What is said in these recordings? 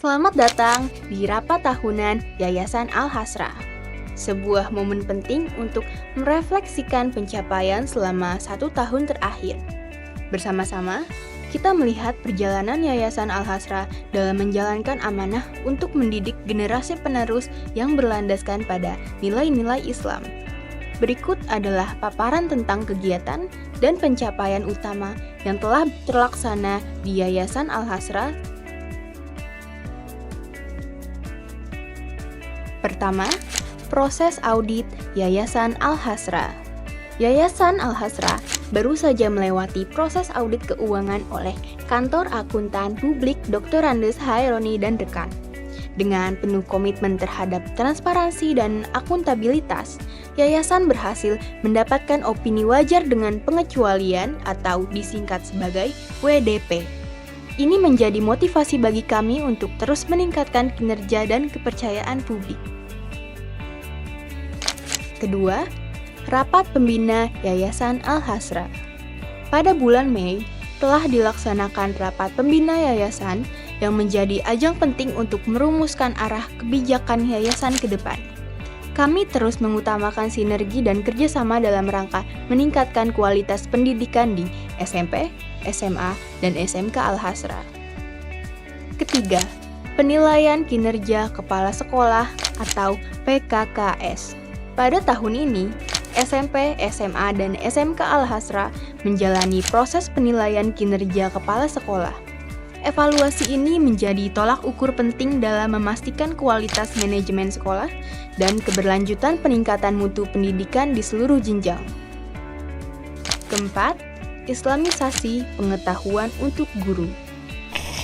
Selamat datang di rapat tahunan Yayasan Al-Hasra. Sebuah momen penting untuk merefleksikan pencapaian selama 1 tahun terakhir. Bersama-sama, kita melihat perjalanan Yayasan Al-Hasra dalam menjalankan amanah untuk mendidik generasi penerus yang berlandaskan pada nilai-nilai Islam. Berikut adalah paparan tentang kegiatan dan pencapaian utama yang telah terlaksana di Yayasan Al-Hasra. Pertama, proses audit Yayasan Al-Hasra. Yayasan Al-Hasra baru saja melewati proses audit keuangan oleh Kantor Akuntan Publik Dr. Andes Haironi dan rekan. Dengan penuh komitmen terhadap transparansi dan akuntabilitas, Yayasan berhasil mendapatkan opini wajar dengan pengecualian atau disingkat sebagai WDP. Ini menjadi motivasi bagi kami untuk terus meningkatkan kinerja dan kepercayaan publik. Kedua, rapat pembina Yayasan Al-Hasra. Pada bulan Mei, telah dilaksanakan rapat pembina yayasan yang menjadi ajang penting untuk merumuskan arah kebijakan yayasan ke depan. Kami terus mengutamakan sinergi dan kerjasama dalam rangka meningkatkan kualitas pendidikan di SMP, SMA, dan SMK Al-Hasra. Ketiga, penilaian kinerja kepala sekolah atau PKKS. Pada tahun ini, SMP, SMA, dan SMK Al-Hasra menjalani proses penilaian kinerja kepala sekolah. Evaluasi ini menjadi tolak ukur penting dalam memastikan kualitas manajemen sekolah dan keberlanjutan peningkatan mutu pendidikan di seluruh jenjang. Keempat, Islamisasi pengetahuan untuk guru.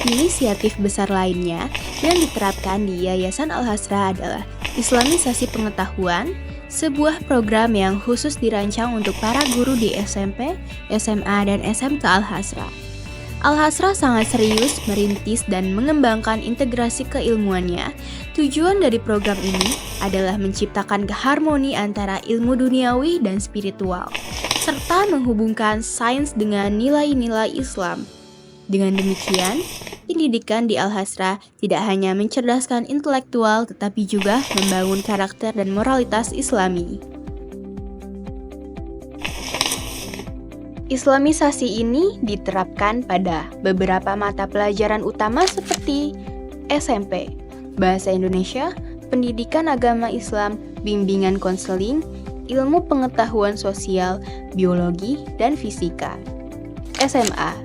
Inisiatif besar lainnya yang diterapkan di Yayasan Al-Hasra adalah Islamisasi pengetahuan, sebuah program yang khusus dirancang untuk para guru di SMP, SMA, dan SMK Al-Hasra. Al-Hasra sangat serius merintis dan mengembangkan integrasi keilmuannya. Tujuan dari program ini adalah menciptakan keharmoni antara ilmu duniawi dan spiritual, serta menghubungkan sains dengan nilai-nilai Islam. Dengan demikian, pendidikan di Al-Hasra tidak hanya mencerdaskan intelektual, tetapi juga membangun karakter dan moralitas Islami. Islamisasi ini diterapkan pada beberapa mata pelajaran utama seperti SMP, Bahasa Indonesia, Pendidikan Agama Islam, Bimbingan Konseling, Ilmu Pengetahuan Sosial, Biologi, dan Fisika. SMA,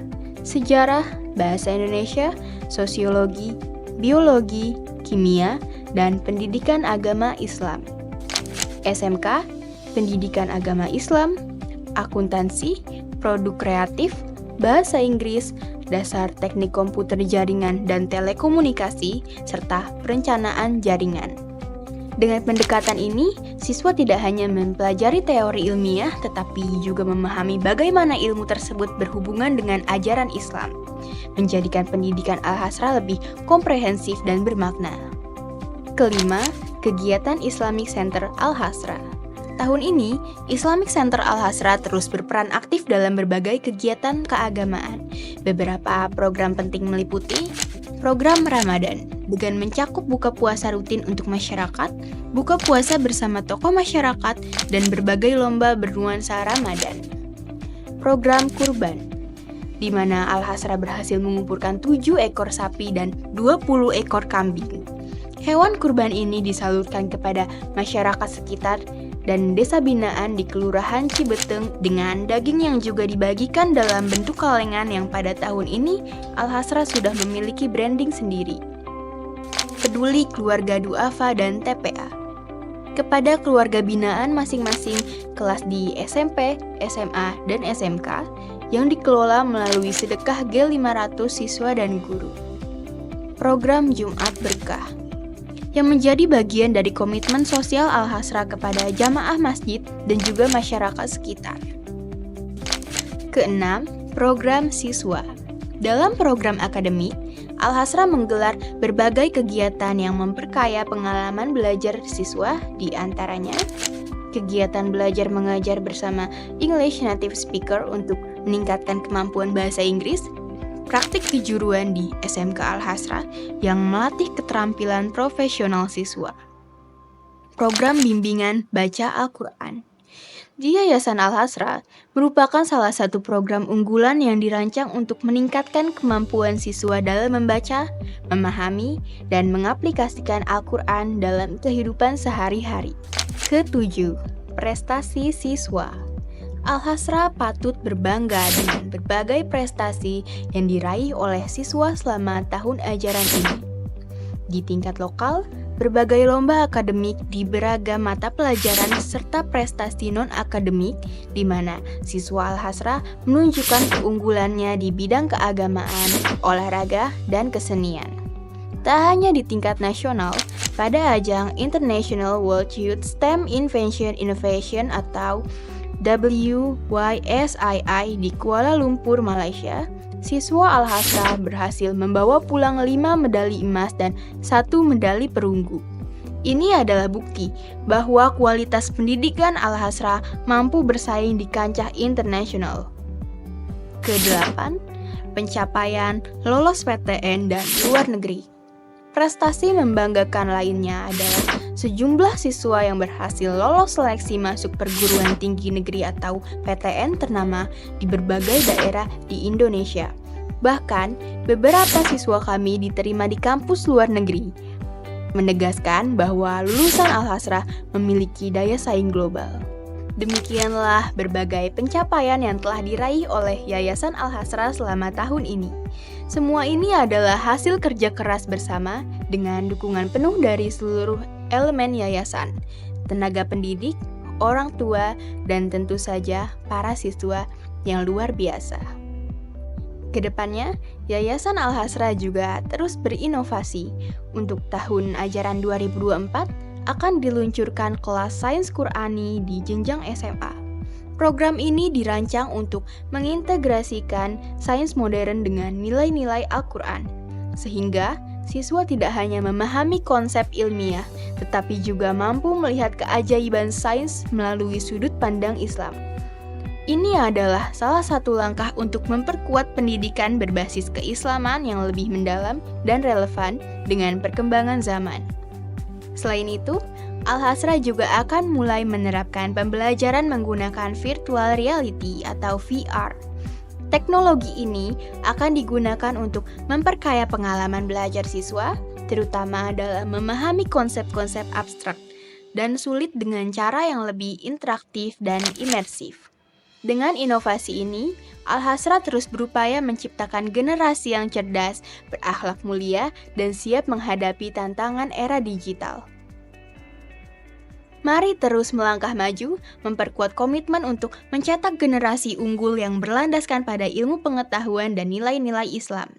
Sejarah, Bahasa Indonesia, Sosiologi, Biologi, Kimia, dan Pendidikan Agama Islam. SMK, Pendidikan Agama Islam, Akuntansi, Produk Kreatif, Bahasa Inggris, Dasar Teknik Komputer Jaringan dan Telekomunikasi, serta Perencanaan Jaringan. Dengan pendekatan ini, siswa tidak hanya mempelajari teori ilmiah, tetapi juga memahami bagaimana ilmu tersebut berhubungan dengan ajaran Islam, menjadikan pendidikan Al-Hasra lebih komprehensif dan bermakna. Kelima, kegiatan Islamic Center Al-Hasra. Tahun ini, Islamic Center Al-Hasra terus berperan aktif dalam berbagai kegiatan keagamaan. Beberapa program penting meliputi program Ramadan, dengan mencakup buka puasa rutin untuk masyarakat, buka puasa bersama tokoh masyarakat, dan berbagai lomba bernuansa Ramadan. Program Kurban, di mana Al-Hasra berhasil mengumpulkan 7 ekor sapi dan 20 ekor kambing. Hewan kurban ini disalurkan kepada masyarakat sekitar dan desa binaan di Kelurahan Cibeteng dengan daging yang juga dibagikan dalam bentuk kalengan yang pada tahun ini Al-Hasra sudah memiliki branding sendiri. Peduli Keluarga Duafa dan TPA. Kepada keluarga binaan masing-masing kelas di SMP, SMA, dan SMK yang dikelola melalui sedekah G500 siswa dan guru. Program Jumat Berkah, yang menjadi bagian dari komitmen sosial Al-Hasra kepada jamaah masjid dan juga masyarakat sekitar. Keenam, program siswa. Dalam program akademik, Al-Hasra menggelar berbagai kegiatan yang memperkaya pengalaman belajar siswa, di antaranya kegiatan belajar mengajar bersama English Native Speaker untuk meningkatkan kemampuan bahasa Inggris, praktik kejuruan di SMK Al-Hasra yang melatih keterampilan profesional siswa. Program bimbingan baca Al-Quran di Yayasan Al-Hasra merupakan salah satu program unggulan yang dirancang untuk meningkatkan kemampuan siswa dalam membaca, memahami, dan mengaplikasikan Al-Quran dalam kehidupan sehari-hari. Ketujuh, prestasi siswa. Al-Hasra patut berbangga dengan berbagai prestasi yang diraih oleh siswa selama tahun ajaran ini. Di tingkat lokal, berbagai lomba akademik di beragam mata pelajaran serta prestasi non-akademik di mana siswa Al-Hasra menunjukkan keunggulannya di bidang keagamaan, olahraga, dan kesenian. Tak hanya di tingkat nasional, pada ajang International World Youth STEM Invention Innovation atau WYSII di Kuala Lumpur, Malaysia, siswa Al-Hasra berhasil membawa pulang 5 medali emas dan 1 medali perunggu. Ini adalah bukti bahwa kualitas pendidikan Al-Hasra mampu bersaing di kancah internasional. Kedelapan, pencapaian lolos PTN dan luar negeri. Prestasi membanggakan lainnya adalah sejumlah siswa yang berhasil lolos seleksi masuk perguruan tinggi negeri atau PTN ternama di berbagai daerah di Indonesia. Bahkan, beberapa siswa kami diterima di kampus luar negeri, menegaskan bahwa lulusan Al-Hasra memiliki daya saing global. Demikianlah berbagai pencapaian yang telah diraih oleh Yayasan Al-Hasra selama tahun ini. Semua ini adalah hasil kerja keras bersama dengan dukungan penuh dari seluruh elemen yayasan, tenaga pendidik, orang tua, dan tentu saja para siswa yang luar biasa. Kedepannya, Yayasan Al-Hasra juga terus berinovasi. Untuk tahun ajaran 2024 akan diluncurkan kelas Sains Qur'ani di jenjang SMA. Program ini dirancang untuk mengintegrasikan sains modern dengan nilai-nilai Al-Quran, sehingga siswa tidak hanya memahami konsep ilmiah, tetapi juga mampu melihat keajaiban sains melalui sudut pandang Islam. Ini adalah salah satu langkah untuk memperkuat pendidikan berbasis keislaman yang lebih mendalam dan relevan dengan perkembangan zaman. Selain itu, Al-Hasra juga akan mulai menerapkan pembelajaran menggunakan virtual reality atau VR. Teknologi ini akan digunakan untuk memperkaya pengalaman belajar siswa, terutama dalam memahami konsep-konsep abstrak dan sulit dengan cara yang lebih interaktif dan imersif. Dengan inovasi ini, Al-Hasra terus berupaya menciptakan generasi yang cerdas, berakhlak mulia, dan siap menghadapi tantangan era digital. Mari terus melangkah maju, memperkuat komitmen untuk mencetak generasi unggul yang berlandaskan pada ilmu pengetahuan dan nilai-nilai Islam.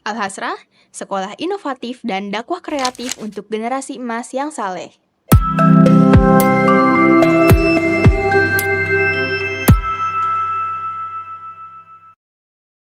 Al-Hasra, sekolah inovatif dan dakwah kreatif untuk generasi emas yang saleh.